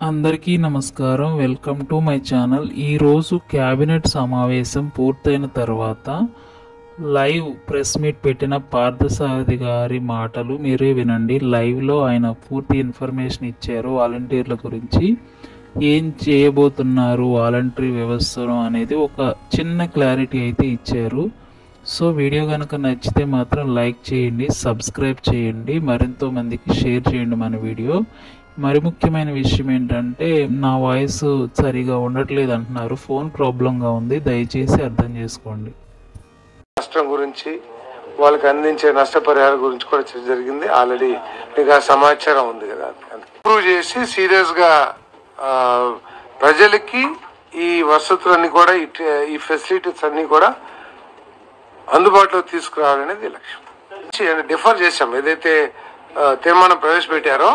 అందరికీ నమస్కారం. Welcome to my channel. ఈరోజు క్యాబినెట్ సమావేశం పూర్తయిన తర్వాత లైవ్ ప్రెస్ మీట్ పెట్టిన పార్థసారథి గారి మాటలు మీరే వినండి. లైవ్లో ఆయన పూర్తి ఇన్ఫర్మేషన్ ఇచ్చారు. వాలంటీర్ల గురించి ఏం చేయబోతున్నారు, వాలంటరీ వ్యవస్థను అనేది ఒక చిన్న క్లారిటీ అయితే ఇచ్చారు. సో వీడియో కనుక నచ్చితే మాత్రం లైక్ చేయండి, సబ్స్క్రైబ్ చేయండి, మరింతో మందికి షేర్ చేయండి మన వీడియో. మరి ముఖ్యమైన విషయం ఏంటంటే నా వాయిస్ సరిగా ఉండట్లేదు అంటున్నారు. ఫోన్ ప్రాబ్లంగా ఉంది, దయచేసి అర్థం చేసుకోండి. నష్టం గురించి, వాళ్ళకి అందించే నష్టపరిహారం గురించి కూడా జరిగింది. ఆల్రెడీ మీకు ఆ సమాచారం ఉంది కదా. ఇంప్రూవ్ చేసి సీరియస్గా ప్రజలకి ఈ వసతులన్నీ కూడా ఈ ఫెసిలిటీస్ అన్నీ కూడా అందుబాటులో తీసుకురావాలనేది లక్ష్యం. డిఫర్ చేశాం. ఏదైతే తీర్మానం ప్రవేశపెట్టారో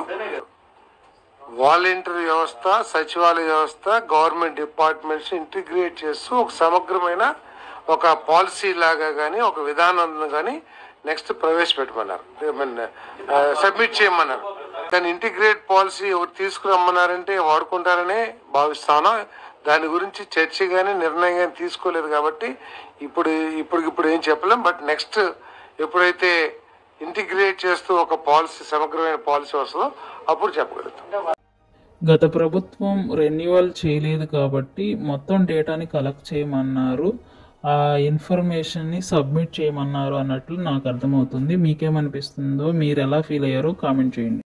వాలంటీర్ వ్యవస్థ, సచివాలయ వ్యవస్థ, గవర్నమెంట్ డిపార్ట్మెంట్స్ ఇంటిగ్రేట్ చేస్తూ ఒక సమగ్రమైన ఒక పాలసీ లాగా కానీ ఒక విధానం కానీ నెక్స్ట్ ప్రవేశపెట్టమన్నారు, సబ్మిట్ చేయమన్నారు. దాని ఇంటిగ్రేట్ పాలసీ ఎవరు తీసుకురమ్మన్నారంటే వాడుకుంటారనే భావిస్తాను. దాని గురించి చర్చ కానీ నిర్ణయం కానీ తీసుకోలేదు కాబట్టి ఇప్పుడు ఏం చెప్పలేం. బట్ నెక్స్ట్ ఎప్పుడైతే ఇంటిగ్రేట్ చేస్తూ ఒక పాలసీ, సమగ్రమైన పాలసీ వస్తుందో అప్పుడు చెప్పగలుగుతాం. గత ప్రభుత్వం రెన్యువల్ చేయలేదు కాబట్టి మొత్తం డేటాని కలెక్ట్ చేయమన్నారు, ఆ ఇన్ఫర్మేషన్ని సబ్మిట్ చేయమన్నారు అన్నట్లు నాకు అర్థమవుతుంది. మీకేమనిపిస్తుందో, మీరు ఎలా ఫీల్ అయ్యారో కామెంట్ చేయండి.